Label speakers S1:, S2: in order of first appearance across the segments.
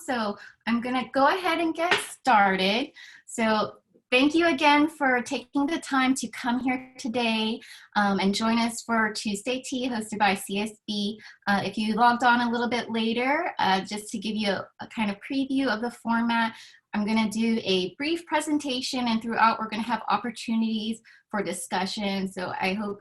S1: so I'm gonna go ahead and get started. So thank you again for taking the time to come here today and join us for Tuesday Tea hosted by CSB. If you logged on a little bit later, just to give you a kind of preview of the format, I'm gonna do a brief presentation, and throughout we're gonna have opportunities for discussion. So I hope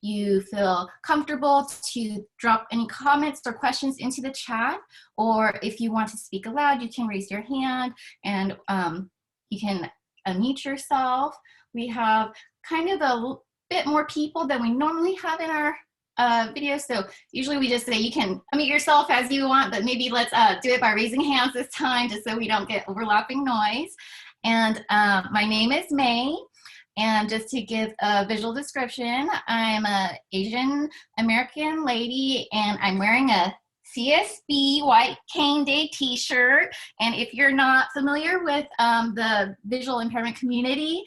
S1: you feel comfortable to drop any comments or questions into the chat, or if you want to speak aloud, you can raise your hand and you can unmute yourself. We have kind of a bit more people than we normally have in our video, so usually we just say you can unmute yourself as you want, but maybe let's do it by raising hands this time just so we don't get overlapping noise. And my name is May. And just to give a visual description, I'm an Asian American lady, and I'm wearing a CSB White Cane Day t-shirt. And if you're not familiar with the visual impairment community,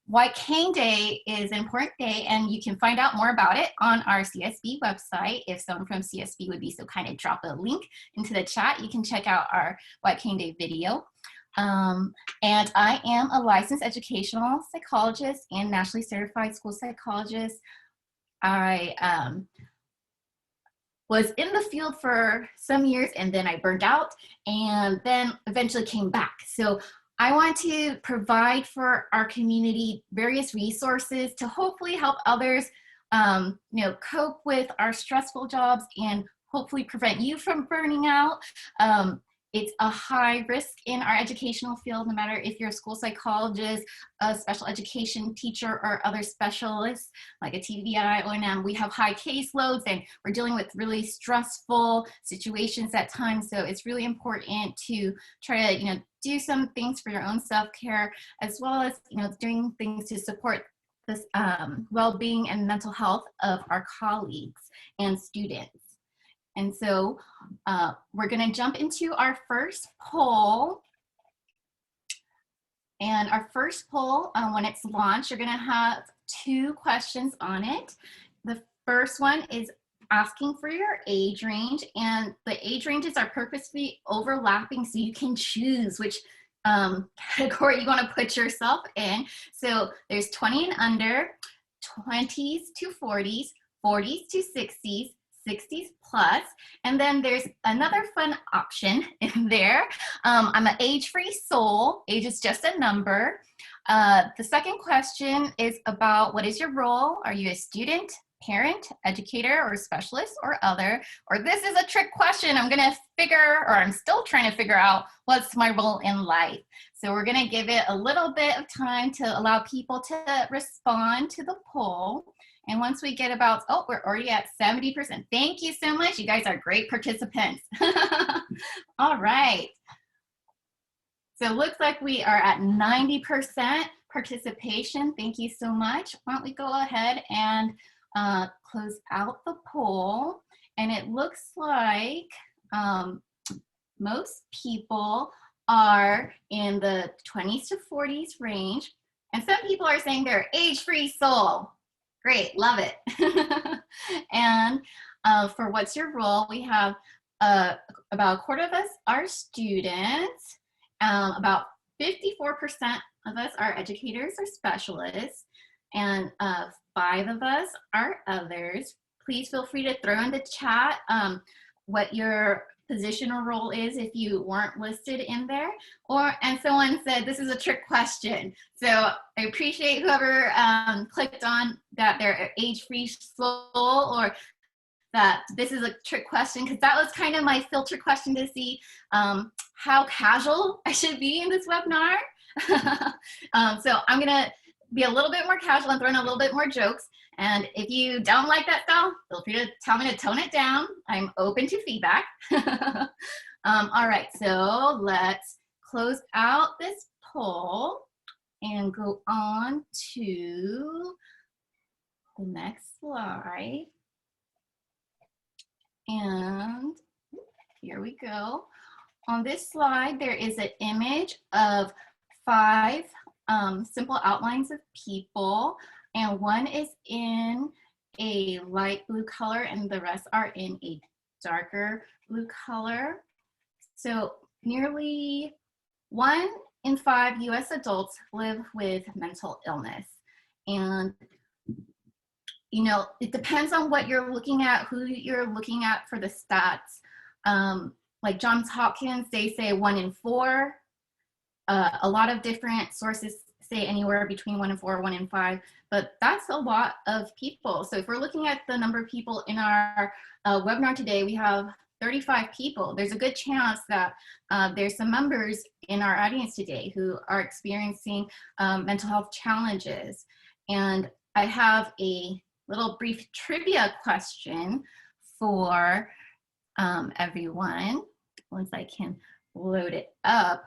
S1: White Cane Day is an important day, and you can find out more about it on our CSB website. If someone from CSB would be so kind of drop a link into the chat, you can check out our White Cane Day video. And I am a licensed educational psychologist and nationally certified school psychologist. I was in the field for some years, and then I burned out, and then eventually came back. So I want to provide for our community various resources to hopefully help others cope with our stressful jobs and hopefully prevent you from burning out. It's a high risk in our educational field, no matter if you're a school psychologist, a special education teacher, or other specialists like a TDI, O&M. We have high caseloads, and we're dealing with really stressful situations at times. So it's really important to try to, do some things for your own self-care, as well as, doing things to support this well-being and mental health of our colleagues and students. And so we're going to jump into our first poll. And our first poll, when it's launched, you're going to have 2 questions on it. The first one is asking for your age range, and the age ranges are purposely overlapping, so you can choose which category you want to put yourself in. So there's 20 and under, 20s to 40s, 40s to 60s, 60s plus, and then there's another fun option in there. I'm an age-free soul. Age is just a number. The second question is about what is your role? Are you a student, parent, educator, or specialist, or other? Or this is a trick question. I'm still trying to figure out what's my role in life. So we're gonna give it a little bit of time to allow people to respond to the poll. And once we get about, we're already at 70%. Thank you so much. You guys are great participants. All right. So it looks like we are at 90% participation. Thank you so much. Why don't we go ahead and close out the poll. And it looks like most people are in the 20s to 40s range. And some people are saying they're age-free soul. Great, love it. And for what's your role, we have about a quarter of us are students, about 54% of us are educators or specialists, and 5 of us are others. Please feel free to throw in the chat what your position or role is if you weren't listed in there. And someone said this is a trick question. So I appreciate whoever clicked on that they're age-free soul, or that this is a trick question, because that was kind of my filter question to see how casual I should be in this webinar. So I'm gonna be a little bit more casual and throw in a little bit more jokes. And if you don't like that style, feel free to tell me to tone it down. I'm open to feedback. All right, so let's close out this poll and go on to the next slide. And here we go. On this slide, there is an image of 5 simple outlines of people, and one is in a light blue color and the rest are in a darker blue color. So nearly 1 in 5 US adults live with mental illness. And it depends on what you're looking at, who you're looking at for the stats. Like Johns Hopkins, they say 1 in 4. A lot of different sources say anywhere between 1 in 4, 1 in 5, but that's a lot of people. So if we're looking at the number of people in our webinar today, we have 35 people. There's a good chance that there's some members in our audience today who are experiencing mental health challenges. And I have a little brief trivia question for everyone, once I can load it up.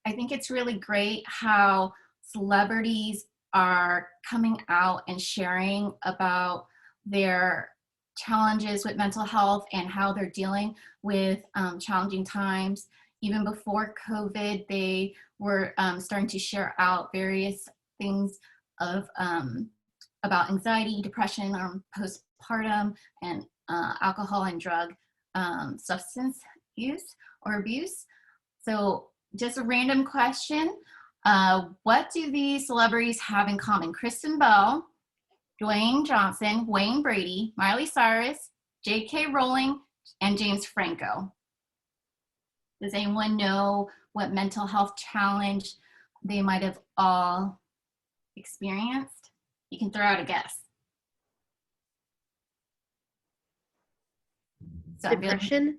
S1: I think it's really great how celebrities are coming out and sharing about their challenges with mental health and how they're dealing with challenging times. Even before COVID, they were starting to share out various things of about anxiety, depression, postpartum, and alcohol and drug substance use or abuse. So just a random question. What do these celebrities have in common? Kristen Bell, Dwayne Johnson, Wayne Brady, Miley Cyrus, J.K. Rowling, and James Franco. Does anyone know what mental health challenge they might have all experienced? You can throw out a guess. So
S2: depression?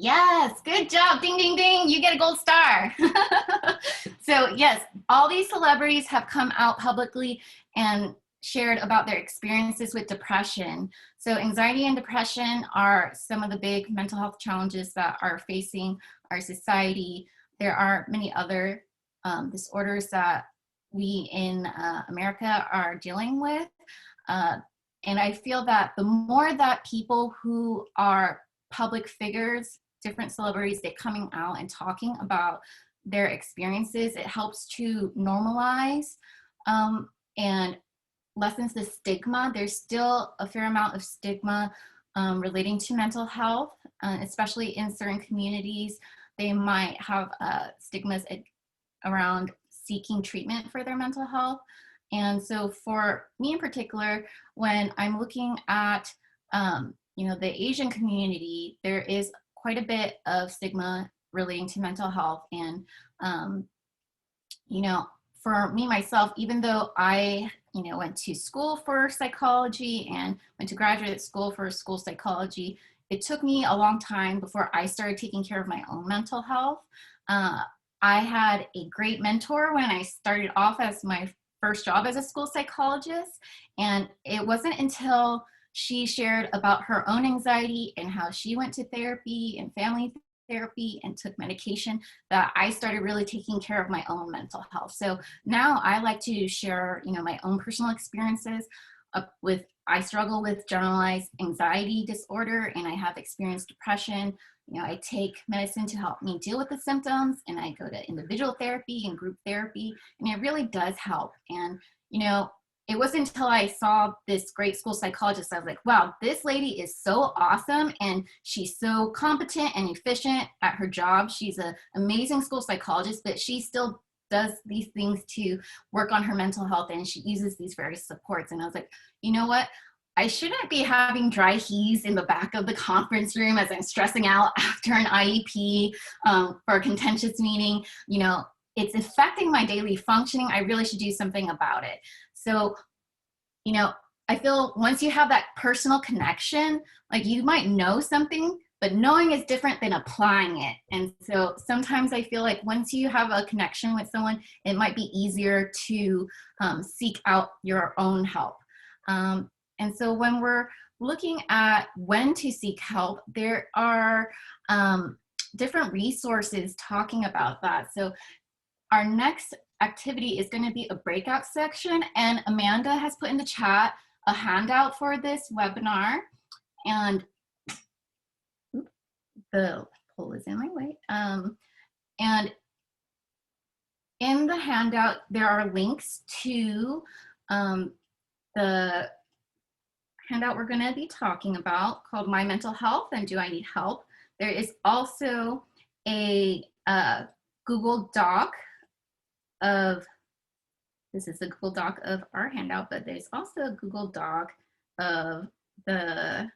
S1: Yes, good job. Ding, ding, ding. You get a gold star. So yes, all these celebrities have come out publicly and shared about their experiences with depression. So anxiety and depression are some of the big mental health challenges that are facing our society. There are many other disorders that we in America are dealing with. And I feel that the more that people who are public figures, different celebrities, they're coming out and talking about their experiences, it helps to normalize and lessens the stigma. There's still a fair amount of stigma relating to mental health, especially in certain communities. They might have stigmas around seeking treatment for their mental health. And so for me in particular, when I'm looking at the Asian community, there is quite a bit of stigma relating to mental health. And, for me, myself, even though I, went to school for psychology and went to graduate school for school psychology, it took me a long time before I started taking care of my own mental health. I had a great mentor when I started off as my first job as a school psychologist. And it wasn't until she shared about her own anxiety and how she went to therapy and family therapy and took medication that I started really taking care of my own mental health. So now I like to share, my own personal experiences I struggle with generalized anxiety disorder, and I have experienced depression. I take medicine to help me deal with the symptoms, and I go to individual therapy and group therapy, and it really does help. And, it wasn't until I saw this great school psychologist, I was like, wow, this lady is so awesome, and she's so competent and efficient at her job. She's an amazing school psychologist, but she still does these things to work on her mental health, and she uses these various supports. And I was like, you know what? I shouldn't be having dry heaves in the back of the conference room as I'm stressing out after an IEP for a contentious meeting. It's affecting my daily functioning. I really should do something about it. So, I feel once you have that personal connection, like you might know something, but knowing is different than applying it. And so sometimes I feel like once you have a connection with someone, it might be easier to seek out your own help. And so when we're looking at when to seek help, there are different resources talking about that. So our next activity is going to be a breakout section, and Amanda has put in the chat a handout for this webinar. And the poll is in my way. And in the handout, there are links to the handout we're going to be talking about called My Mental Health and Do I Need Help? There is also a Google Doc of, this is the Google Doc of our handout, but there's also a Google Doc of the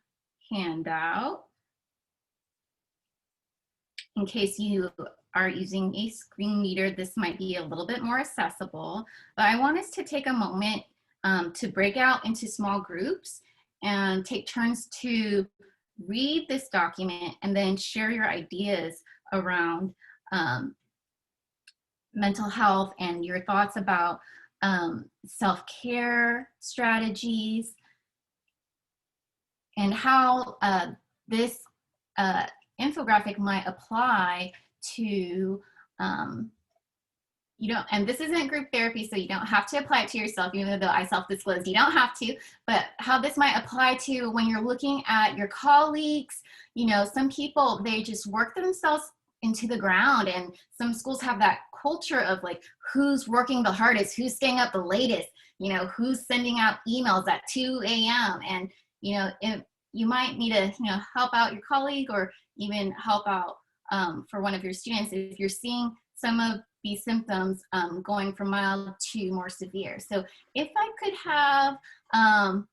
S1: handout in case you are using a screen reader. This might be a little bit more accessible, but I want us to take a moment to break out into small groups and take turns to read this document and then share your ideas around mental health and your thoughts about self-care strategies and how this infographic might apply to, you don't, and this isn't group therapy, so you don't have to apply it to yourself, even though I self-disclosed, you don't have to, but how this might apply to when you're looking at your colleagues. You know, some people, they just work themselves into the ground, and some schools have that culture of like, who's working the hardest, who's staying up the latest, you know, who's sending out emails at 2 a.m. And, you know, you might need to, you know, help out your colleague or even help out for one of your students if you're seeing some of these symptoms going from mild to more severe. So if I could have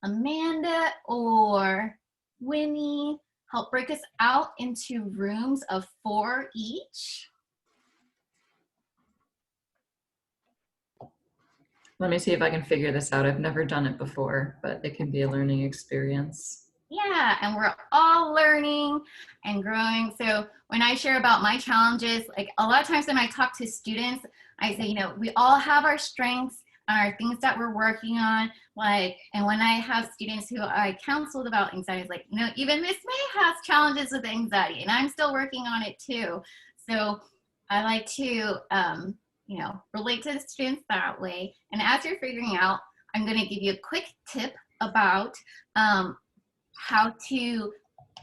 S1: Amanda or Winnie help break us out into rooms of 4 each.
S2: Let me see if I can figure this out. I've never done it before, but it can be a learning experience.
S1: Yeah, and we're all learning and growing. So when I share about my challenges, like a lot of times when I talk to students, I say, you know, we all have our strengths and our things that we're working on. Like, and when I have students who I counseled about anxiety, it's like, you know, even Miss May has challenges with anxiety and I'm still working on it too. So I like to, you know, relate to the students that way. And as you're figuring out, I'm going to give you a quick tip about how to, you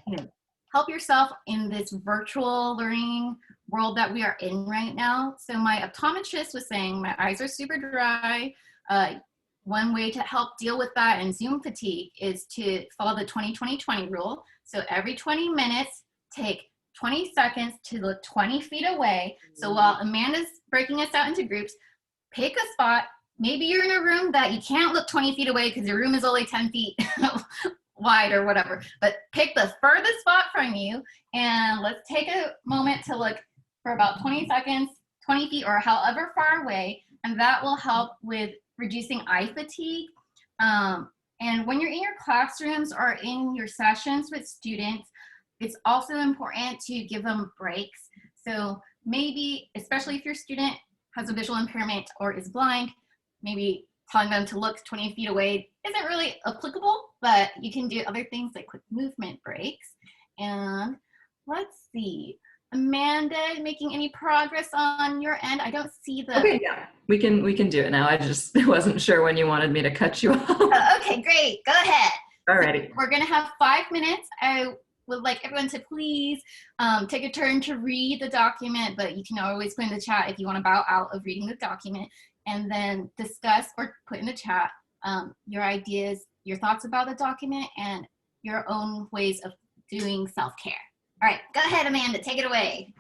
S1: know, help yourself in this virtual learning world that we are in right now. So my optometrist was saying my eyes are super dry. One way to help deal with that and Zoom fatigue is to follow the 20-20-20 rule. So every 20 minutes, take 20 seconds to look 20 feet away. So while Amanda's breaking us out into groups, pick a spot. Maybe you're in a room that you can't look 20 feet away because your room is only 10 feet wide or whatever, but pick the furthest spot from you and let's take a moment to look for about 20 seconds, 20 feet or however far away, and that will help with reducing eye fatigue. And when you're in your classrooms or in your sessions with students, it's also important to give them breaks. So maybe, especially if your student has a visual impairment or is blind, maybe telling them to look 20 feet away isn't really applicable, but you can do other things like quick movement breaks. And let's see, Amanda, making any progress on your end? I don't see the...
S2: Okay, yeah, we can do it now. I just wasn't sure when you wanted me to cut you off.
S1: Okay, great, go ahead.
S2: Alrighty.
S1: So we're gonna have 5 minutes. I would like everyone to please take a turn to read the document, but you can always put in the chat if you want to bow out of reading the document, and then discuss or put in the chat your ideas, your thoughts about the document, and your own ways of doing self-care. All right, go ahead, Amanda, take it away.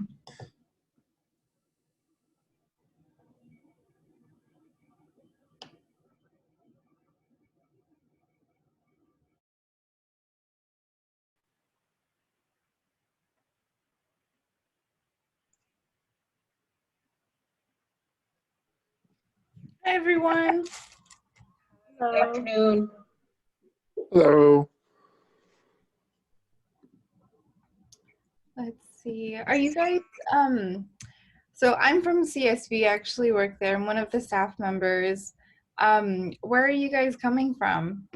S3: Hi, everyone.
S4: Hello. Good afternoon.
S3: Hello. Let's see. Are you guys, so I'm from CSV, I actually work there. I'm one of the staff members. Where are you guys coming from?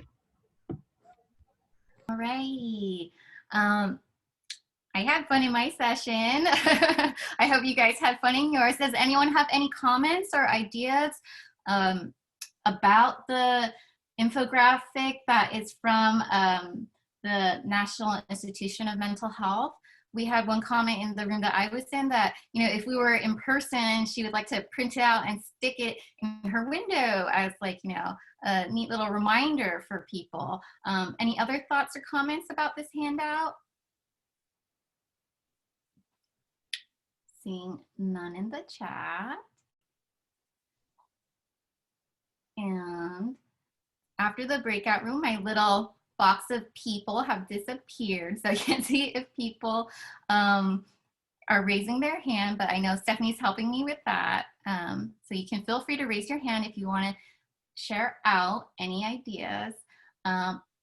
S1: All right. I had fun in my session. I hope you guys had fun in yours. Does anyone have any comments or ideas about the infographic that is from the National Institution of Mental Health? We had one comment in the room that I was in that, you know, if we were in person, she would like to print it out and stick it in her window as like, you know, a neat little reminder for people. Any other thoughts or comments about this handout? Seeing none in the chat. And after the breakout room, my little box of people have disappeared. So I can't see if people are raising their hand, but I know Stephanie's helping me with that. So you can feel free to raise your hand if you want to share out any ideas,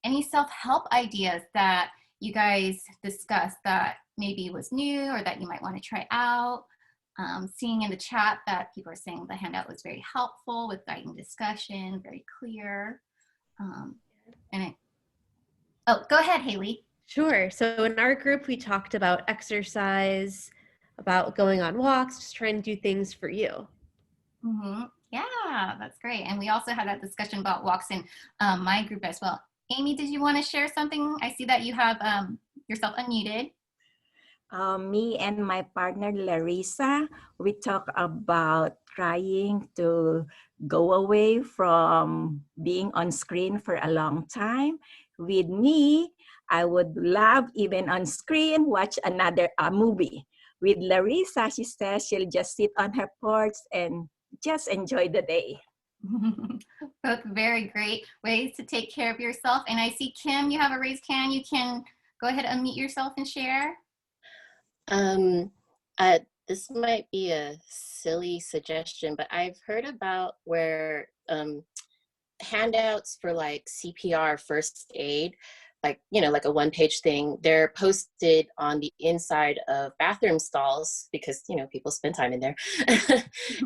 S1: any self-help ideas that you guys discussed that maybe was new or that you might want to try out. Seeing in the chat that people are saying the handout was very helpful with guiding discussion, very clear. Oh, go ahead, Haley.
S5: Sure. So in our group, we talked about exercise, about going on walks, just trying to do things for you.
S1: Mm-hmm. Yeah, that's great. And we also had that discussion about walks in my group as well. Amy, did you want to share something? I see that you have yourself unmuted.
S6: Me and my partner Larissa, we talk about trying to go away from being on screen for a long time. With me, I would love even on screen watch another movie. With Larissa, she says she'll just sit on her porch and just enjoy the day.
S1: Both very great ways to take care of yourself. And I see Kim, you have a raised hand. You can go ahead and unmute yourself and share.
S7: This might be a silly suggestion, but I've heard about where handouts for like CPR first aid, like, you know, like a one-page thing, they're posted on the inside of bathroom stalls because, you know, people spend time in there.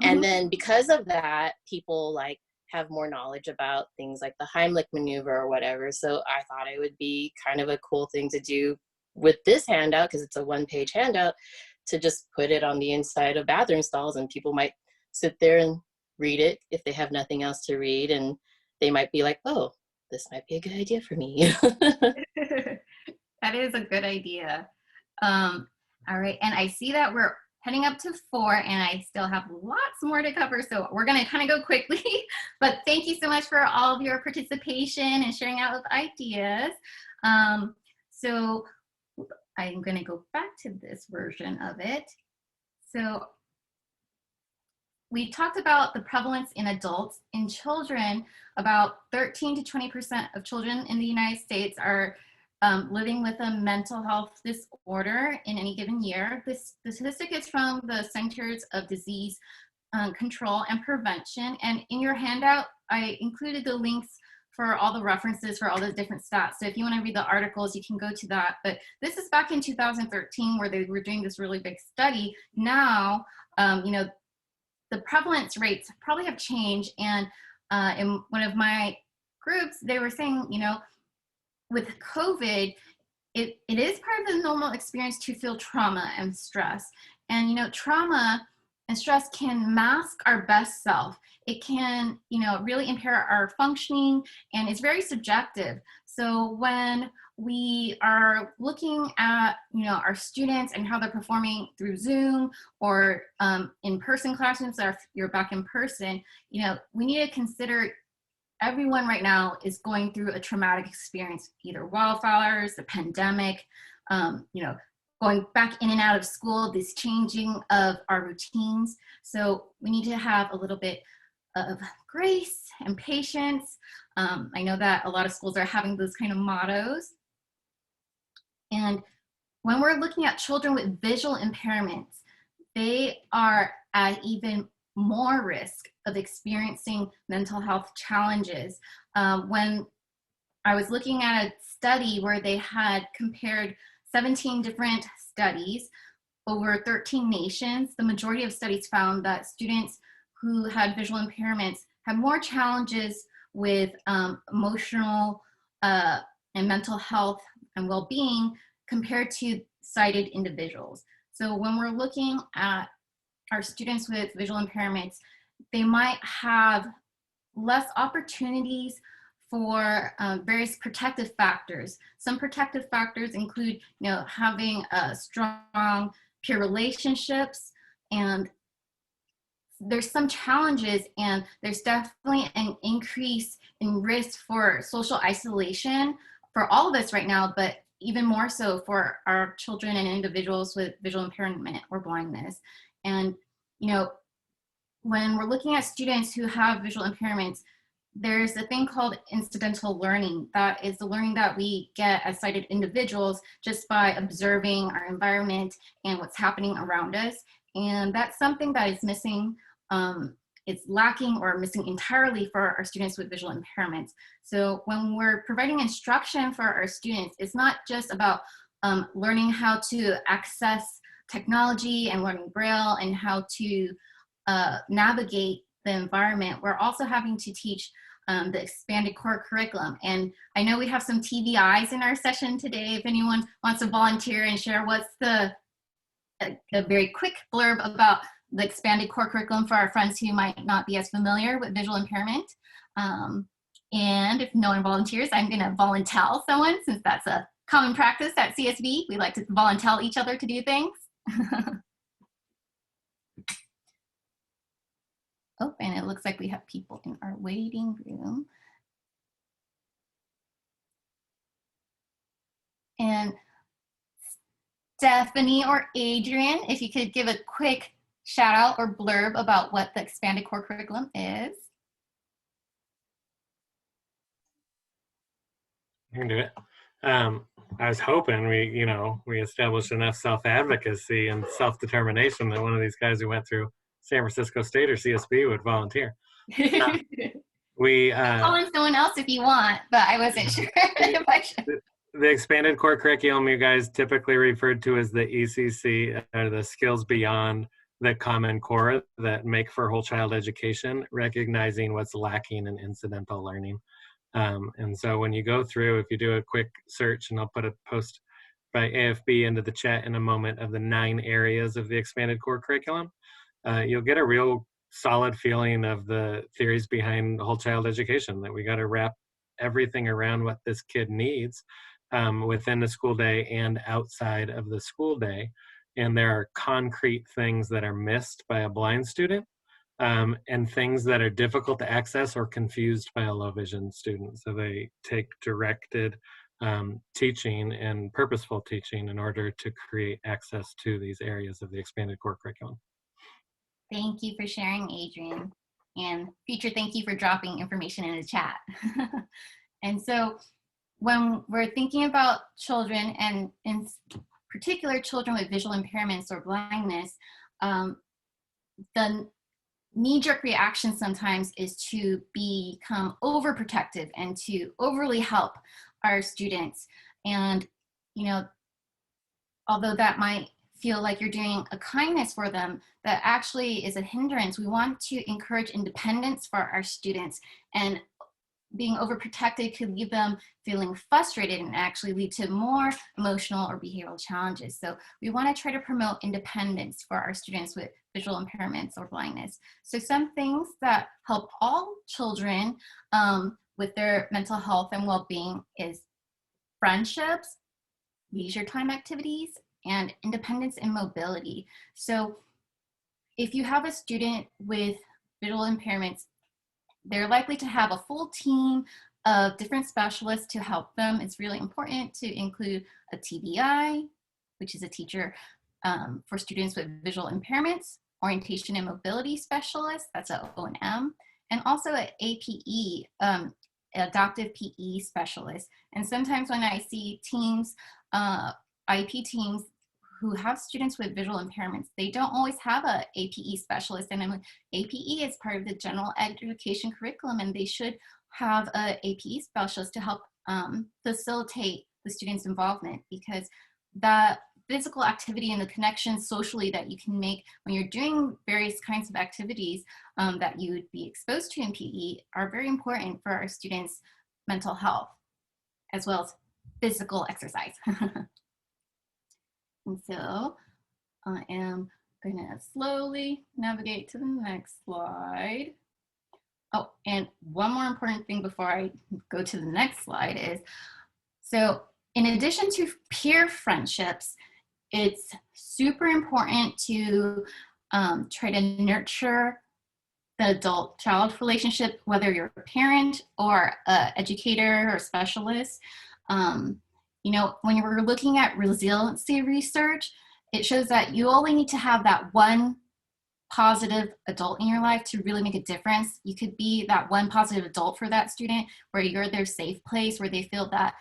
S7: And then because of that, people like have more knowledge about things like the Heimlich maneuver or whatever. So I thought it would be kind of a cool thing to do with this handout, because it's a one-page handout, to just put it on the inside of bathroom stalls, and people might sit there and read it if they have nothing else to read, and they might be like, oh, this might be a good idea for me.
S1: That is a good idea. All right, and I see that we're heading up to 4, and I still have lots more to cover, so we're gonna kind of go quickly, but thank you so much for all of your participation and sharing out of ideas. So I'm gonna go back to this version of it. So we talked about the prevalence in adults. In children, about 13 to 20% of children in the United States are living with a mental health disorder in any given year. The statistic is from the Centers of Disease Control and Prevention. And in your handout, I included the links for all the references for all the different stats. So if you want to read the articles, you can go to that. But this is back in 2013 where they were doing this really big study. Now, you know, the prevalence rates probably have changed. And in one of my groups, they were saying, you know, with COVID, it is part of the normal experience to feel trauma and stress. And, you know, trauma and stress can mask our best self. It can, you know, really impair our functioning, and it's very subjective. So when we are looking at, you know, our students and how they're performing through Zoom or in-person classrooms, or if you're back in person, you know, we need to consider everyone right now is going through a traumatic experience, either wildfires, the pandemic, you know, going back in and out of school, this changing of our routines. So we need to have a little bit of grace and patience. I know that a lot of schools are having those kind of mottos. And when we're looking at children with visual impairments, they are at even more risk of experiencing mental health challenges. When I was looking at a study where they had compared 17 different studies over 13 nations, the majority of studies found that students who had visual impairments had more challenges with emotional and mental health and well-being compared to sighted individuals. So when we're looking at our students with visual impairments, they might have less opportunities for various protective factors. Some protective factors include, you know, having strong peer relationships, and there's some challenges, and there's definitely an increase in risk for social isolation for all of us right now, but even more so for our children and individuals with visual impairment or blindness. And, you know, when we're looking at students who have visual impairments, there's a thing called incidental learning. That is the learning that we get as sighted individuals just by observing our environment and what's happening around us. And that's something that is missing. It's lacking or missing entirely for our students with visual impairments. So when we're providing instruction for our students, it's not just about learning how to access technology and learning Braille and how to navigate the environment. We're also having to teach the expanded core curriculum. And I know we have some TVIs in our session today. If anyone wants to volunteer and share what's a very quick blurb about the expanded core curriculum for our friends who might not be as familiar with visual impairment. And if no one volunteers, I'm gonna volunteer someone, since that's a common practice at CSB. We like to volunteer each other to do things. Oh, and it looks like we have people in our waiting room. And Stephanie or Adrian, if you could give a quick shout out or blurb about what the expanded core curriculum is.
S8: I can do it. I was hoping we established enough self-advocacy and self-determination that one of these guys who went through San Francisco State or CSB would volunteer.
S1: Call in someone else if you want, but I wasn't sure if I should.
S8: The expanded core curriculum you guys typically referred to as the ECC, or the skills beyond the Common Core that make for whole child education, recognizing what's lacking in incidental learning. And so when you go through, if you do a quick search, and I'll put a post by AFB into the chat in a moment of the 9 areas of the expanded core curriculum, you'll get a real solid feeling of the theories behind whole child education, that we got to wrap everything around what this kid needs within the school day and outside of the school day. And there are concrete things that are missed by a blind student, and things that are difficult to access or confused by a low vision student. So they take directed teaching and purposeful teaching in order to create access to these areas of the expanded core curriculum.
S1: Thank you for sharing, Adrian. And Future, thank you for dropping information in the chat. And so when we're thinking about children, and in particular children with visual impairments or blindness, the knee-jerk reaction sometimes is to become overprotective and to overly help our students. And, although that might feel like you're doing a kindness for them, that actually is a hindrance. We want to encourage independence for our students, and being overprotected could leave them feeling frustrated and actually lead to more emotional or behavioral challenges. So we want to try to promote independence for our students with visual impairments or blindness. So some things that help all children with their mental health and well-being is friendships, leisure time activities, and independence and mobility. So if you have a student with visual impairments, they're likely to have a full team of different specialists to help them. It's really important to include a TBI, which is a teacher for students with visual impairments, orientation and mobility specialist, that's a O&M, and also an APE, adaptive PE specialist. And sometimes when I see teams, IEP teams who have students with visual impairments, they don't always have a APE specialist. And APE is part of the general education curriculum, and they should have a APE specialist to help facilitate the student's involvement, because that physical activity and the connections socially that you can make when you're doing various kinds of activities that you would be exposed to in PE are very important for our students' mental health, as well as physical exercise. And so I am going to slowly navigate to the next slide. Oh, and one more important thing before I go to the next slide is, so in addition to peer friendships, it's super important to try to nurture the adult-child relationship, whether you're a parent or an educator or specialist. you know, when we're looking at resiliency research, it shows that you only need to have that one positive adult in your life to really make a difference. You could be that one positive adult for that student, where you're their safe place, where they feel that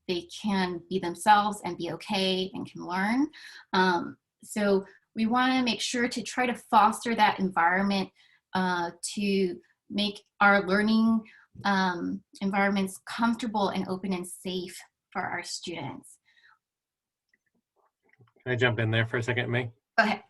S1: they can be themselves and be okay and can learn. So we want to make sure to try to foster that environment to make our learning environments comfortable and open and safe for our students.
S8: Can I jump in there for a second, May?
S1: Go ahead.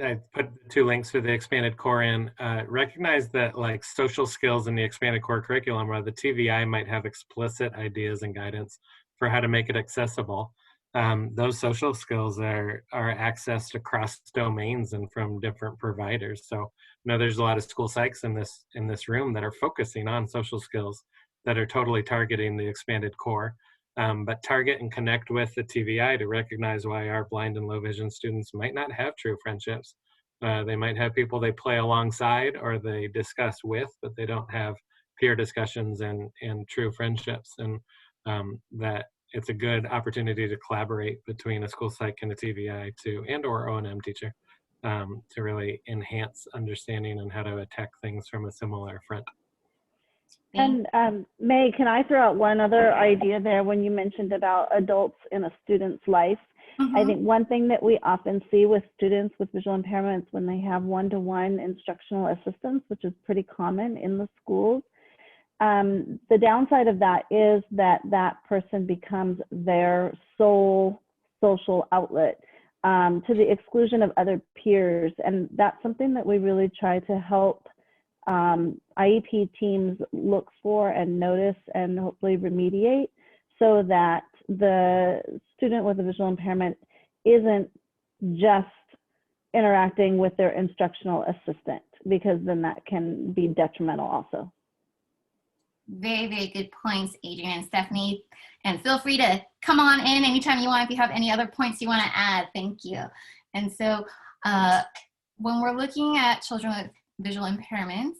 S8: I put 2 links to the expanded core in. Recognize that like social skills in the expanded core curriculum, or the TVI might have explicit ideas and guidance for how to make it accessible. Those social skills are accessed across domains and from different providers. So, you know, there's a lot of school psychs in this room that are focusing on social skills that are totally targeting the expanded core. But target and connect with the TVI to recognize why our blind and low vision students might not have true friendships. They might have people they play alongside or they discuss with, but they don't have peer discussions and true friendships. And that it's a good opportunity to collaborate between a school psych and a TVI and/or O&M teacher to really enhance understanding and how to attack things from a similar front.
S9: And May, can I throw out one other idea there when you mentioned about adults in a student's life? I think one thing that we often see with students with visual impairments when they have one-to-one instructional assistance, which is pretty common in the schools, the downside of that is that that person becomes their sole social outlet to the exclusion of other peers. And that's something that we really try to help IEP teams look for and notice and hopefully remediate, so that the student with a visual impairment isn't just interacting with their instructional assistant, because then that can be detrimental also.
S1: Very, very good points, Adrian and Stephanie. And feel free to come on in anytime you want if you have any other points you want to add. Thank you. And so when we're looking at children with visual impairments,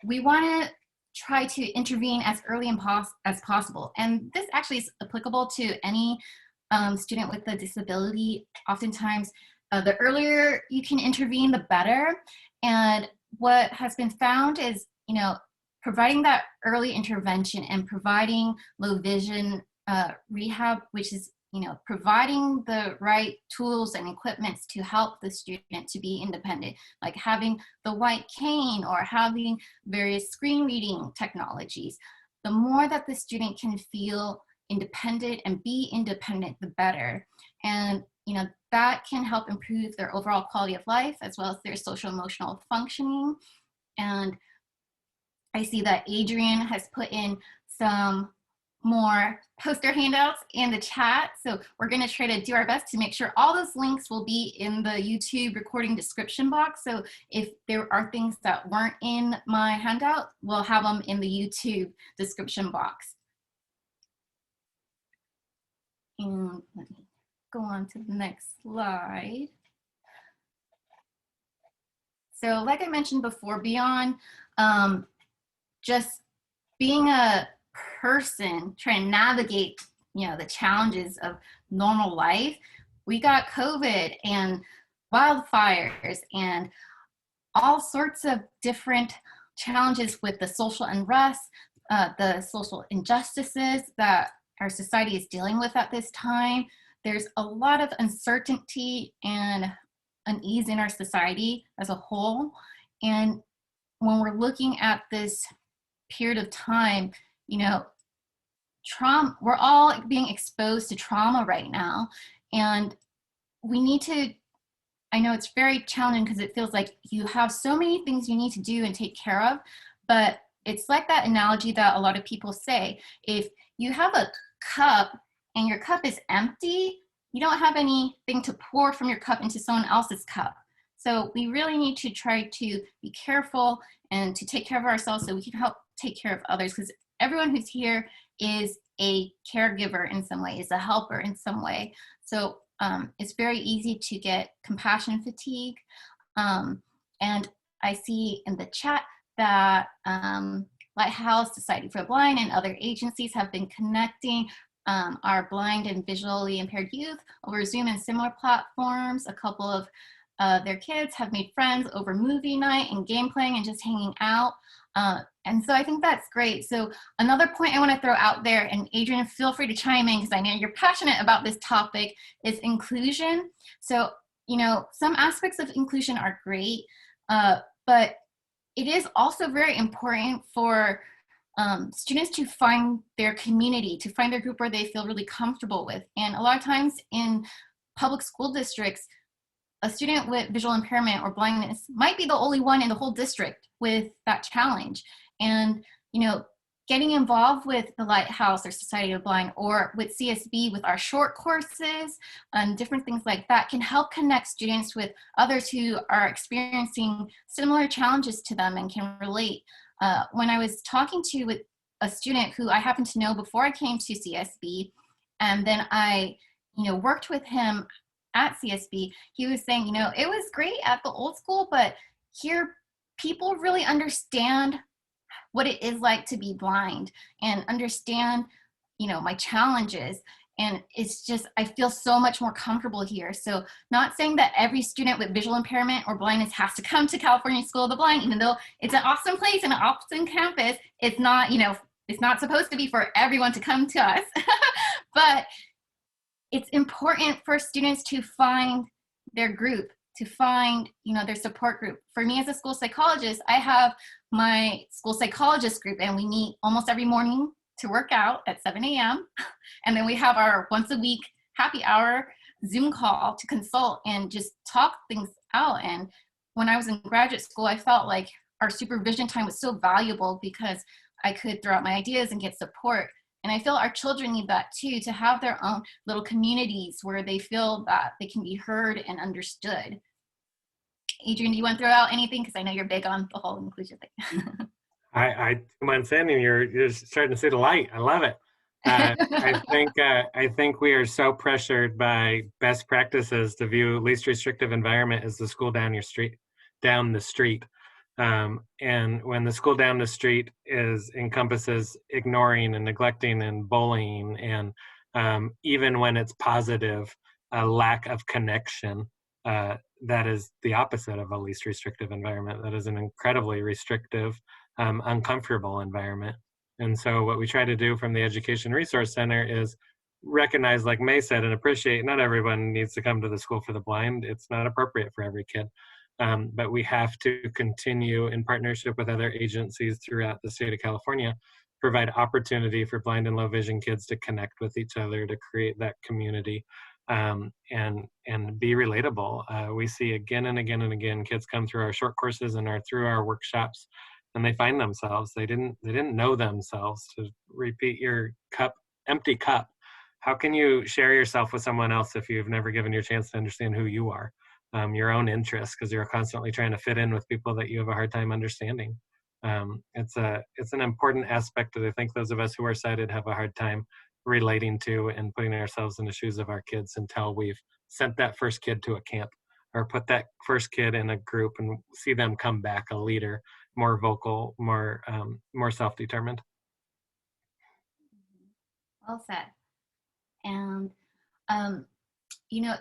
S1: we want to try to intervene as early as possible. And this actually is applicable to any student with a disability. Oftentimes, the earlier you can intervene, the better. And what has been found is, you know, providing that early intervention and providing low vision rehab, which is, you know, providing the right tools and equipments to help the student to be independent, like having the white cane or having various screen reading technologies. The more that the student can feel independent and be independent, the better. And, you know, that can help improve their overall quality of life as well as their social emotional functioning. And I see that Adrian has put in some more poster handouts in the chat. So we're going to try to do our best to make sure all those links will be in the YouTube recording description box. So if there are things that weren't in my handout, we'll have them in the YouTube description box. And let me go on to the next slide. So like I mentioned before, beyond just being a person trying to navigate, you know, the challenges of normal life, we got COVID and wildfires and all sorts of different challenges with the social unrest, the social injustices that our society is dealing with at this time. There's a lot of uncertainty and unease in our society as a whole. And when we're looking at this period of time, you know, trauma, we're all being exposed to trauma right now. And we need to, I know it's very challenging because it feels like you have so many things you need to do and take care of, but it's like that analogy that a lot of people say. If you have a cup and your cup is empty, you don't have anything to pour from your cup into someone else's cup. So we really need to try to be careful and to take care of ourselves so we can help take care of others, because everyone who's here is a caregiver in some way, is a helper in some way. So it's very easy to get compassion fatigue. And I see in the chat that Lighthouse, Society for the Blind, and other agencies have been connecting our blind and visually impaired youth over Zoom and similar platforms. A couple of their kids have made friends over movie night and game playing and just hanging out. And so I think that's great. So another point I want to throw out there, and Adrian, feel free to chime in because I know you're passionate about this topic, is inclusion. So, you know, some aspects of inclusion are great, but it is also very important for students to find their community, to find their group where they feel really comfortable with. And a lot of times in public school districts, a student with visual impairment or blindness might be the only one in the whole district with that challenge. And, you know, getting involved with the Lighthouse or Society of the Blind or with CSB with our short courses and different things like that can help connect students with others who are experiencing similar challenges to them and can relate. When I was talking with a student who I happened to know before I came to CSB, and then I, you know, worked with him at CSB, he was saying, you know, it was great at the old school, but here people really understand what it is like to be blind and understand, you know, my challenges. And it's just, I feel so much more comfortable here. So not saying that every student with visual impairment or blindness has to come to California School of the Blind, even though it's an awesome place and an awesome campus, it's not, you know, it's not supposed to be for everyone to come to us. But it's important for students to find their group, to find, you know, their support group. For me as a school psychologist, I have my school psychologist group, and we meet almost every morning to work out at 7 a.m. And then we have our once a week happy hour Zoom call to consult and just talk things out. And when I was in graduate school, I felt like our supervision time was so valuable because I could throw out my ideas and get support. And I feel our children need that too, to have their own little communities where they feel that they can be heard and understood. Adrian, do you want to throw out anything? Because I know you're big on the whole inclusion thing.
S8: I 2 months in and you're starting to see the light. I love it. I think we are so pressured by best practices to view least restrictive environment as the school down the street. And when the school down the street encompasses ignoring and neglecting and bullying, and even when it's positive, a lack of connection, that is the opposite of a least restrictive environment. That is an incredibly restrictive, uncomfortable environment. And so what we try to do from the Education Resource Center is recognize, like May said, and appreciate not everyone needs to come to the School for the Blind. It's not appropriate for every kid. But we have to continue in partnership with other agencies throughout the state of California, provide opportunity for blind and low vision kids to connect with each other, to create that community, and be relatable. We see again and again and again kids come through our short courses and through our workshops, and they find themselves. They didn't know themselves. To repeat your empty cup. How can you share yourself with someone else if you've never given your chance to understand who you are? Your own interests, because you're constantly trying to fit in with people that you have a hard time understanding. It's an important aspect that I think those of us who are sighted have a hard time relating to and putting ourselves in the shoes of our kids until we've sent that first kid to a camp or put that first kid in a group and see them come back a leader, more vocal, more self-determined.
S1: Well said. And you know,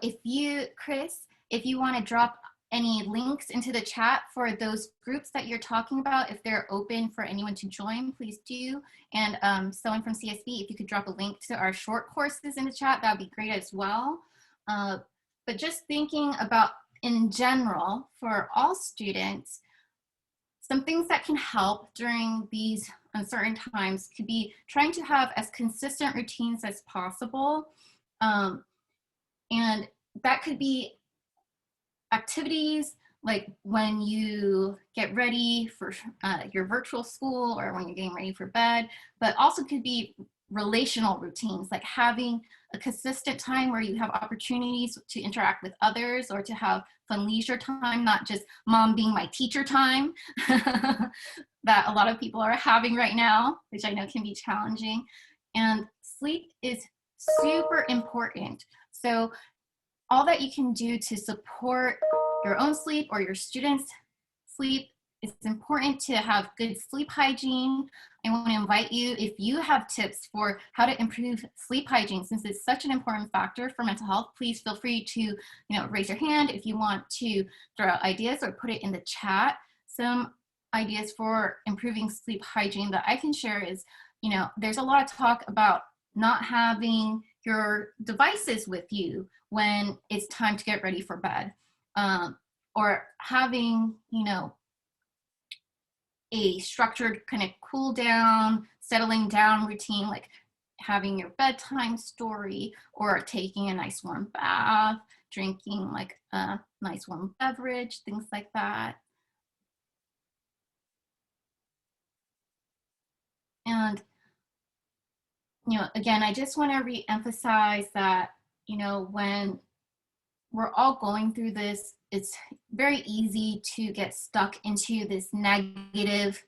S1: Chris, if you want to drop any links into the chat for those groups that you're talking about, if they're open for anyone to join, please do. And someone from CSB, if you could drop a link to our short courses in the chat, that would be great as well. But just thinking about in general for all students, some things that can help during these uncertain times could be trying to have as consistent routines as possible. And that could be activities like when you get ready for your virtual school or when you're getting ready for bed, but also could be relational routines, like having a consistent time where you have opportunities to interact with others or to have fun leisure time, not just mom being my teacher time that a lot of people are having right now, which I know can be challenging. And sleep is super important. So all that you can do to support your own sleep or your students' sleep it's important to have good sleep hygiene. I want to invite you, if you have tips for how to improve sleep hygiene, since it's such an important factor for mental health, please feel free to, raise your hand if you want to throw out ideas or put it in the chat. Some ideas for improving sleep hygiene that I can share is, there's a lot of talk about not having your devices with you when it's time to get ready for bed, or having, a structured kind of cool down, settling down routine, like having your bedtime story or taking a nice warm bath, drinking like a nice warm beverage, things like that. And, again, I just want to re-emphasize that, when we're all going through this, it's very easy to get stuck into this negative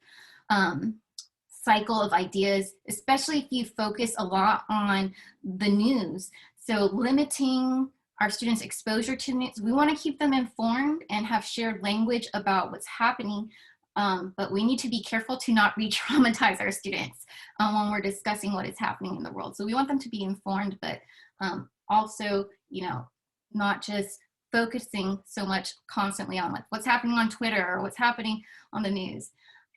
S1: cycle of ideas, especially if you focus a lot on the news. So limiting our students' exposure to news, we want to keep them informed and have shared language about what's happening, but we need to be careful to not re-traumatize our students when we're discussing what is happening in the world. So we want them to be informed, but also, not just focusing so much constantly on like what's happening on Twitter or what's happening on the news.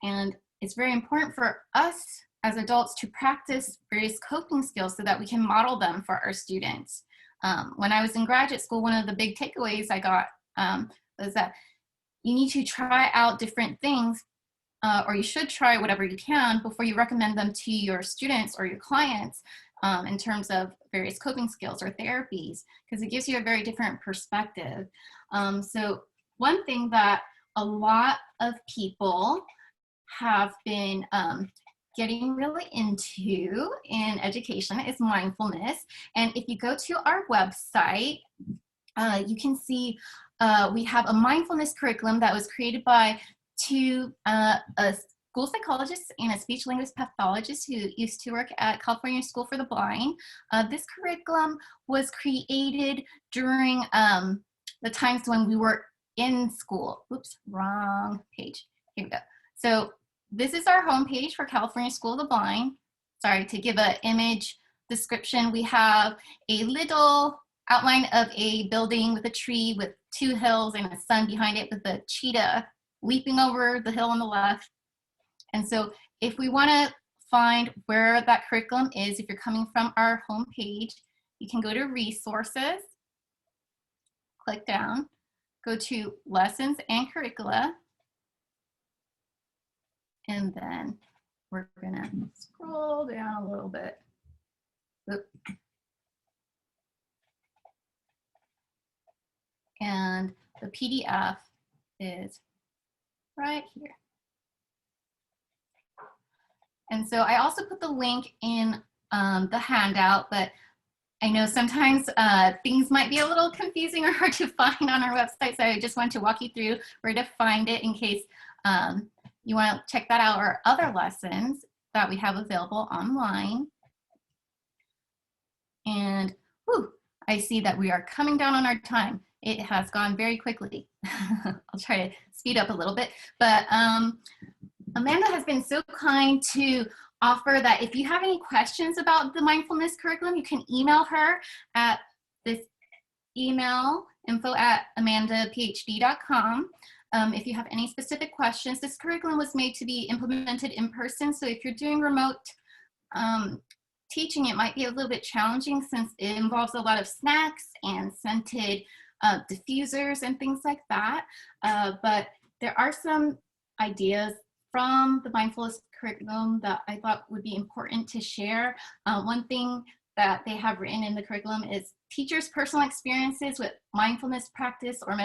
S1: And it's very important for us as adults to practice various coping skills so that we can model them for our students. When I was in graduate school, one of the big takeaways I got was that you need to try out different things, or you should try whatever you can before you recommend them to your students or your clients, in terms of various coping skills or therapies, because it gives you a very different perspective. So one thing that a lot of people have been getting really into in education is mindfulness. And if you go to our website, you can see we have a mindfulness curriculum that was created by two a school psychologist and a speech linguist pathologist who used to work at California School for the Blind. This curriculum was created during the times when we were in school. Oops, wrong page. Here we go. So this is our homepage for California School of the Blind. Sorry, to give an image description, we have a little outline of a building with a tree with two hills and a sun behind it with a cheetah leaping over the hill on the left. And so if we want to find where that curriculum is, if you're coming from our homepage, you can go to resources, click down, go to lessons and curricula, and then we're gonna scroll down a little bit. Oop. And the PDF is right here. And so I also put the link in the handout, but I know sometimes things might be a little confusing or hard to find on our website, so I just wanted to walk you through where to find it in case you want to check that out, or other lessons that we have available online. And whew, I see that we are coming down on our time. It has gone very quickly. I'll try to speed up a little bit, but Amanda has been so kind to offer that if you have any questions about the mindfulness curriculum, you can email her at this email, info@amandaphd.com. If you have any specific questions, this curriculum was made to be implemented in person. So if you're doing remote teaching, it might be a little bit challenging since it involves a lot of snacks and scented diffusers and things like that. But there are some ideas from the mindfulness curriculum that I thought would be important to share. One thing that they have written in the curriculum is teachers' personal experiences with mindfulness practice or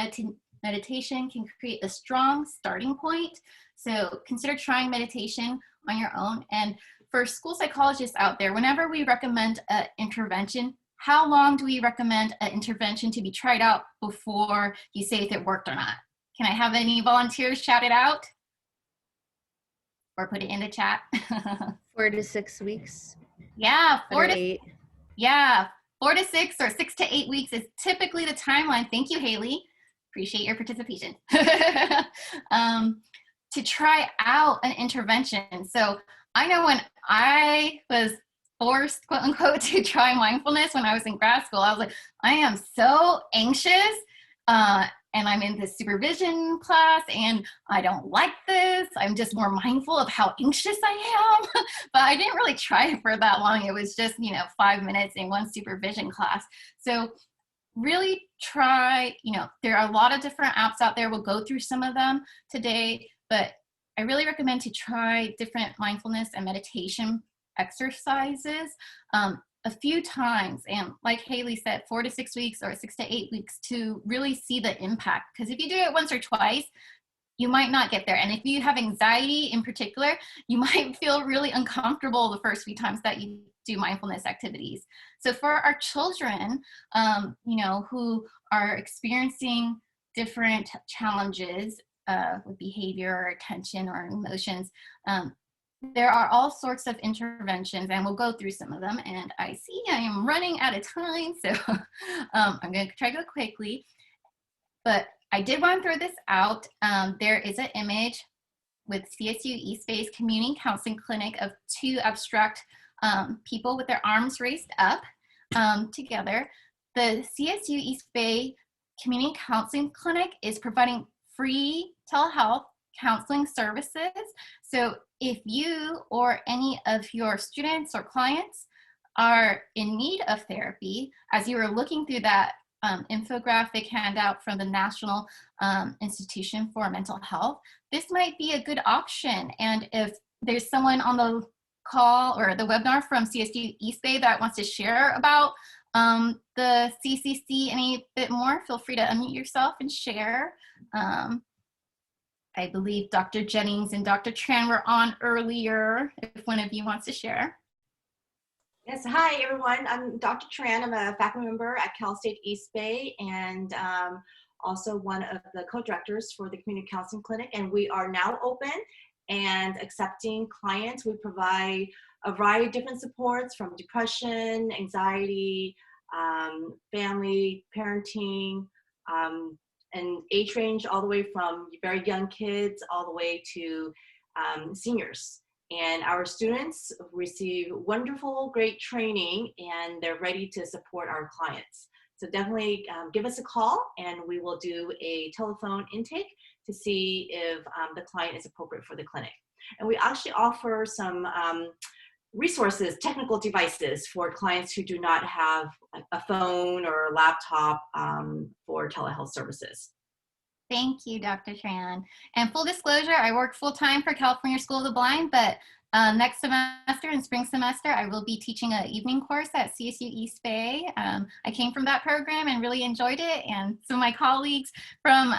S1: meditation can create a strong starting point. So consider trying meditation on your own. And for school psychologists out there, whenever we recommend an intervention, how long do we recommend an intervention to be tried out before you say if it worked or not? Can I have any volunteers shout it out? Or put it in the chat?
S5: 4 to 6 weeks.
S1: Yeah, 4 to
S5: 8.
S1: Yeah, 4 to 6 or 6 to 8 weeks is typically the timeline. Thank you, Haley. Appreciate your participation. to try out an intervention. So I know when I was forced, quote unquote, to try mindfulness when I was in grad school, I was like, I am so anxious. And I'm in this supervision class and I don't like this. I'm just more mindful of how anxious I am. But I didn't really try it for that long. It was just, 5 minutes in one supervision class. So really try, there are a lot of different apps out there. We'll go through some of them today, but I really recommend to try different mindfulness and meditation exercises a few times, and like Haley said, 4 to 6 weeks or 6 to 8 weeks to really see the impact. Because if you do it once or twice, you might not get there. And if you have anxiety in particular, you might feel really uncomfortable the first few times that you do mindfulness activities. So for our children, who are experiencing different challenges with behavior or attention or emotions, there are all sorts of interventions, and we'll go through some of them. And I see I am running out of time, so I'm going to try to go quickly. But I did want to throw this out. There is an image with CSU East Bay's Community Counseling Clinic of 2 abstract people with their arms raised up together. The CSU East Bay Community Counseling Clinic is providing free telehealth counseling services. So if you or any of your students or clients are in need of therapy, as you are looking through that infographic handout from the National Institution for Mental Health, this might be a good option. And if there's someone on the call or the webinar from CSU East Bay that wants to share about the CCC any bit more, feel free to unmute yourself and share. I believe Dr. Jennings and Dr. Tran were on earlier, if one of you wants to share.
S10: Yes, hi everyone. I'm Dr. Tran. I'm a faculty member at Cal State East Bay and also one of the co-directors for the Community Counseling Clinic. And we are now open and accepting clients. We provide a variety of different supports from depression, anxiety, family, parenting, and age range all the way from very young kids all the way to seniors. And our students receive wonderful, great training, and they're ready to support our clients. So definitely give us a call, and we will do a telephone intake to see if the client is appropriate for the clinic. And we actually offer some resources, technical devices for clients who do not have a phone or a laptop for telehealth services.
S1: Thank you, Dr. Tran. And full disclosure, I work full-time for California School of the Blind, but next semester, in spring semester, I will be teaching an evening course at CSU East Bay. I came from that program and really enjoyed it. And some of my colleagues from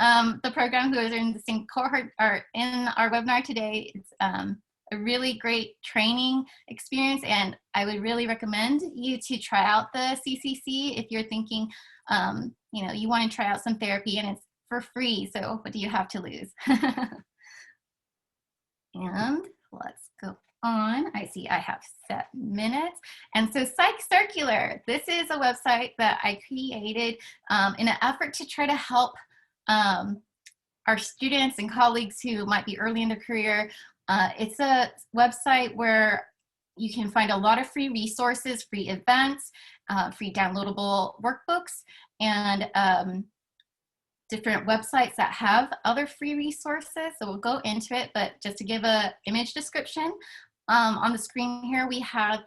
S1: the program who are in the same cohort are in our webinar today. It's a really great training experience, and I would really recommend you to try out the CCC if you're thinking, you want to try out some therapy, and it's for free, so what do you have to lose? And let's go on. I see I have set minutes. And so Psych Circular, this is a website that I created in an effort to try to help our students and colleagues who might be early in their career. It's a website where you can find a lot of free resources, free events, free downloadable workbooks, and different websites that have other free resources. So we'll go into it, but just to give an image description, on the screen here we have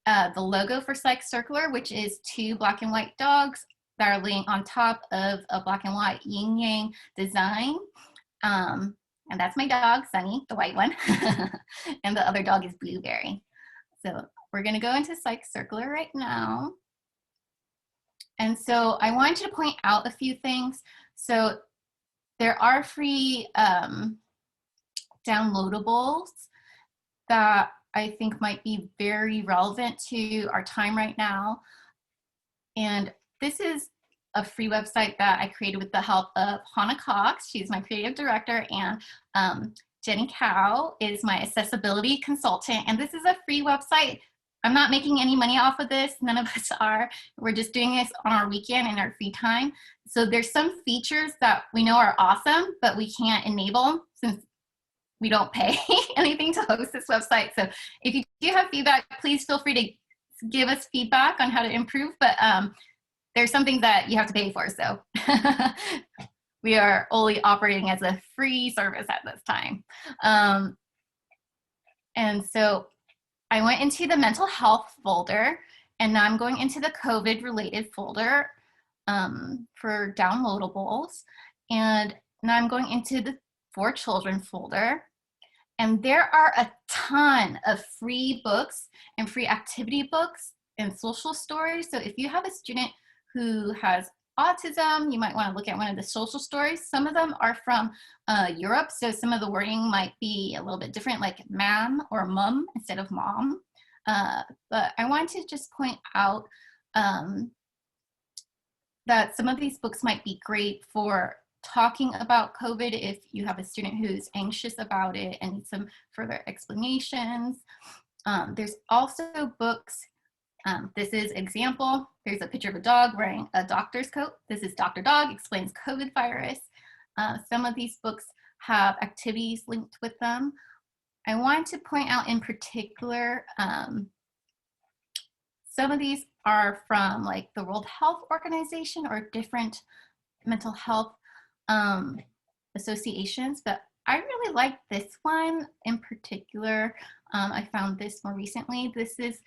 S1: the logo for Psych Circular, which is 2 black and white dogs that are laying on top of a black and white yin-yang design. And that's my dog, Sunny, the white one. And the other dog is Blueberry. So we're gonna go into Psych Circular right now. And so I wanted to point out a few things. So there are free downloadables that I think might be very relevant to our time right now. And this is a free website that I created with the help of Hannah Cox. She's my creative director, and Jenny Cow is my accessibility consultant. And this is a free website. I'm not making any money off of this. None of us are. We're just doing this on our weekend and our free time. So there's some features that we know are awesome, but we can't enable since we don't pay anything to host this website. So if you do have feedback, please feel free to give us feedback on how to improve, but there's some things that you have to pay for. So we are only operating as a free service at this time. And so I went into the mental health folder, and now I'm going into the COVID related folder for downloadables. And now I'm going into the For Children folder. And there are a ton of free books and free activity books and social stories. So if you have a student who has autism, you might want to look at one of the social stories. Some of them are from Europe, so some of the wording might be a little bit different, like ma'am or mum instead of mom. But I want to just point out that some of these books might be great for talking about COVID if you have a student who's anxious about it and needs some further explanations. There's also books. This is example. There's a picture of a dog wearing a doctor's coat. This is Dr. Dog Explains COVID Virus. Some of these books have activities linked with them. I want to point out in particular, some of these are from like the World Health Organization or different mental health associations, but I really like this one in particular. I found this more recently. This is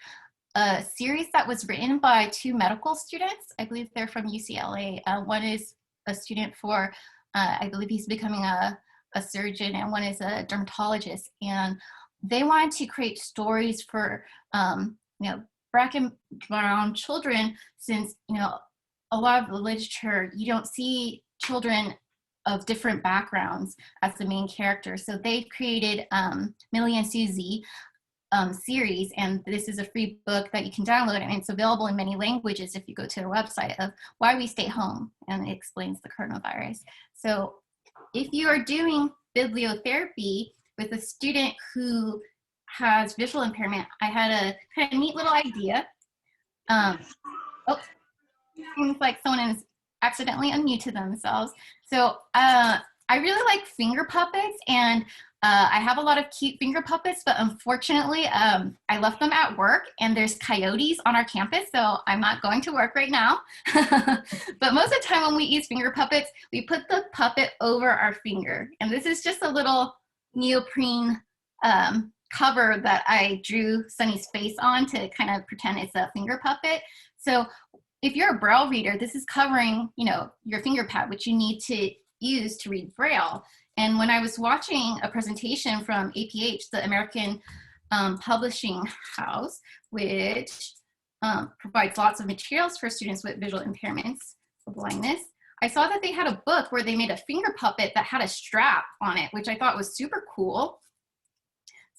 S1: a series that was written by 2 medical students. I believe they're from UCLA. One is a student for, I believe he's becoming a surgeon, and one is a dermatologist. And they wanted to create stories for, Black and brown children, since, a lot of the literature, you don't see children of different backgrounds as the main character. So they created Millie and Susie series, and this is a free book that you can download, and it's available in many languages if you go to their website of Why We Stay Home, and it explains the coronavirus. So if you are doing bibliotherapy with a student who has visual impairment, I had a kind of neat little idea. Seems like someone is accidentally unmuted themselves. So I really like finger puppets, and I have a lot of cute finger puppets, but unfortunately I left them at work, and there's coyotes on our campus, so I'm not going to work right now. But most of the time when we use finger puppets, we put the puppet over our finger. And this is just a little neoprene cover that I drew Sunny's face on to kind of pretend it's a finger puppet. So if you're a Braille reader, this is covering, your finger pad, which you need to use to read Braille. And when I was watching a presentation from APH, the American Publishing House, which provides lots of materials for students with visual impairments or blindness, I saw that they had a book where they made a finger puppet that had a strap on it, which I thought was super cool.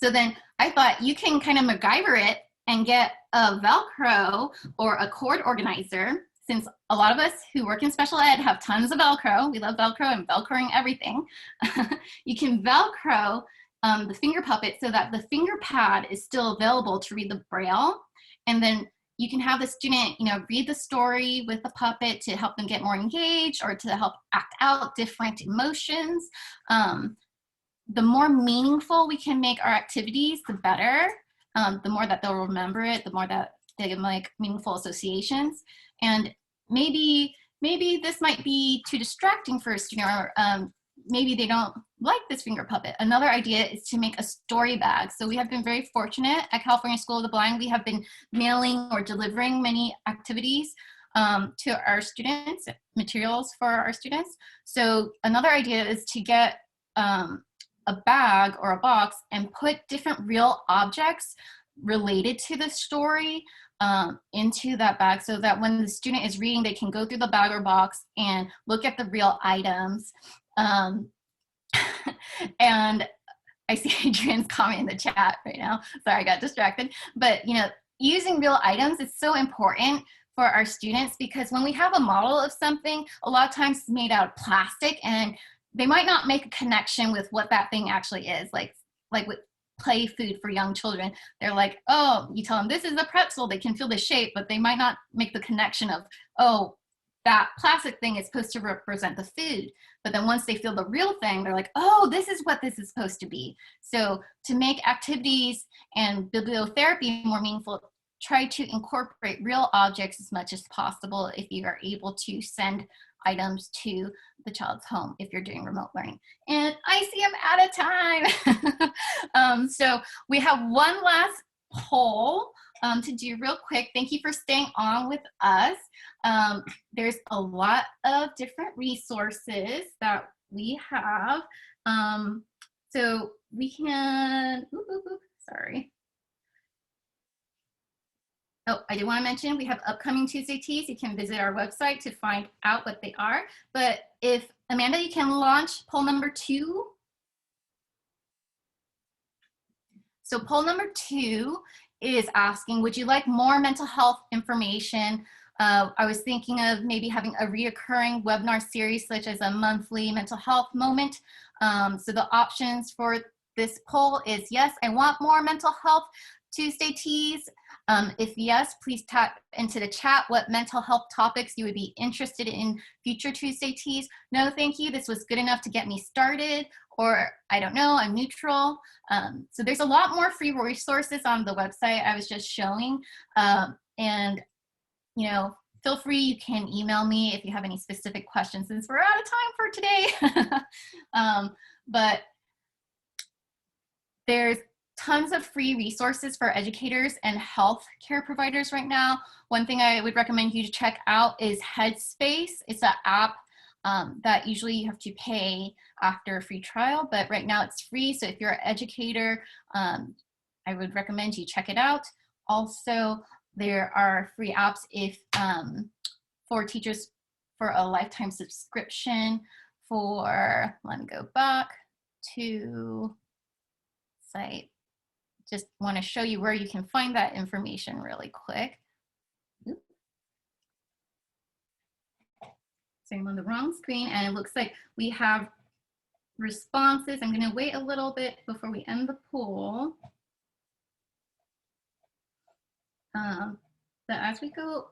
S1: So then I thought you can kind of MacGyver it and get a Velcro or a cord organizer, since a lot of us who work in special ed have tons of Velcro. We love Velcro and Velcroing everything. You can Velcro the finger puppet so that the finger pad is still available to read the Braille. And then you can have the student, read the story with the puppet to help them get more engaged or to help act out different emotions. The more meaningful we can make our activities, the better. The more that they'll remember it, the more that they can make meaningful associations. And maybe this might be too distracting for a student, or maybe they don't like this finger puppet. Another idea is to make a story bag. So we have been very fortunate at California School of the Blind. We have been mailing or delivering many activities to our students, materials for our students. So another idea is to get a bag or a box and put different real objects related to the story into that bag, so that when the student is reading, they can go through the bag or box and look at the real items. And I see Adrian's comment in the chat right now. Sorry, I got distracted. But using real items is so important for our students, because when we have a model of something, a lot of times it's made out of plastic, and they might not make a connection with what that thing actually is. Like with play food for young children, they're like, oh, you tell them this is a pretzel, they can feel the shape, but they might not make the connection of, oh, that plastic thing is supposed to represent the food. But then once they feel the real thing, they're like, oh, this is what this is supposed to be. So to make activities and bibliotherapy more meaningful, try to incorporate real objects as much as possible if you are able to send items to the child's home if you're doing remote learning. And I see I'm out of time. So we have one last poll to do real quick. Thank you for staying on with us. There's a lot of different resources that we have. So we can, sorry. Oh, I did want to mention we have upcoming Tuesday Teas. You can visit our website to find out what they are. But if, Amanda, you can launch poll number 2. So poll number 2 is asking, would you like more mental health information? I was thinking of maybe having a reoccurring webinar series such as a monthly mental health moment. So the options for this poll is yes, I want more mental health Tuesday Teas. If yes, please type into the chat what mental health topics you would be interested in future Tuesday Teas. No, thank you. This was good enough to get me started. Or I don't know, I'm neutral. So there's a lot more free resources on the website I was just showing. And, you know, feel free, you can email me if you have any specific questions since we're out of time for today. But there's tons of free resources for educators and health care providers right now. One thing I would recommend you to check out is Headspace. It's an app that usually you have to pay after a free trial, but right now it's free. So if you're an educator, I would recommend you check it out. Also, there are free apps if for teachers for a lifetime subscription for, let me go back to site. Just want to show you where you can find that information really quick. So I'm on the wrong screen and it looks like we have responses. I'm going to wait a little bit before we end the poll. But as we go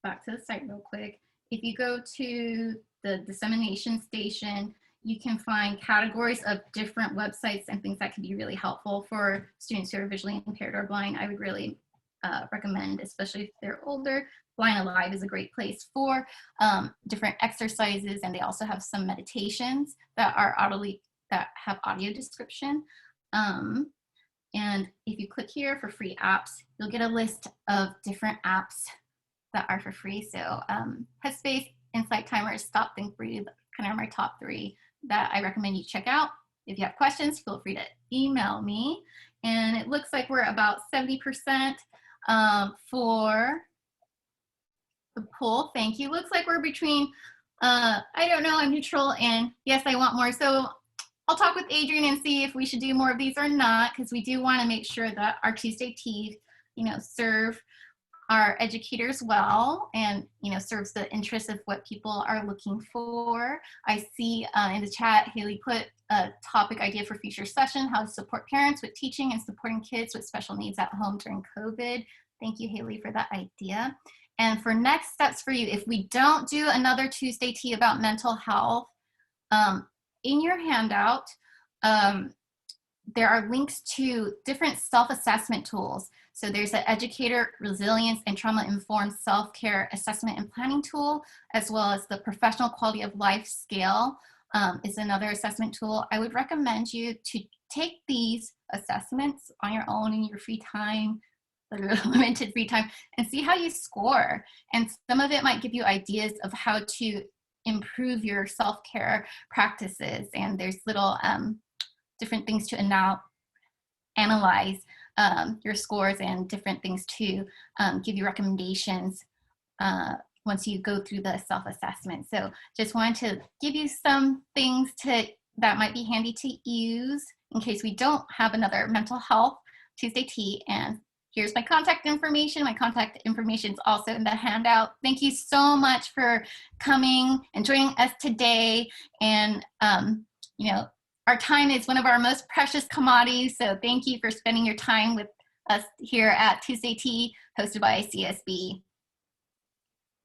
S1: back to the site real quick, if you go to the Dissemination Station, you can find categories of different websites and things that can be really helpful for students who are visually impaired or blind. I would really recommend, especially if they're older. Blind Alive is a great place for different exercises, and they also have some meditations that are that have audio description. And if you click here for free apps, you'll get a list of different apps that are for free. So Headspace, Insight Timer, Stop, Think, Breathe, kind of my top 3 that I recommend you check out. If you have questions, feel free to email me. And it looks like we're about 70% for the poll. Thank you. Looks like we're between, I don't know, I'm neutral, and yes, I want more. So I'll talk with Adrian and see if we should do more of these or not, because we do want to make sure that our Tuesday Teas, you know, serve our educators well and, you know, serves the interests of what people are looking for. I see in the chat, Haley put a topic idea for future session, how to support parents with teaching and supporting kids with special needs at home during COVID. Thank you, Haley, for that idea. And for next steps for you, if we don't do another Tuesday Tea about mental health, in your handout, there are links to different self-assessment tools. So there's an educator resilience and trauma-informed self-care assessment and planning tool, as well as the professional quality of life scale is another assessment tool. I would recommend you to take these assessments on your own in your free time, limited free time, and see how you score. And some of it might give you ideas of how to improve your self-care practices. And there's little different things to analyze your scores and different things to give you recommendations once you go through the self-assessment. So just wanted to give you some things that might be handy to use in case we don't have another mental health Tuesday Tea. And here's my contact information. My contact information is also in the handout. Thank you so much for coming and joining us today. And, you know, our time is one of our most precious commodities. So thank you for spending your time with us here at Tuesday Tea, hosted by CSB.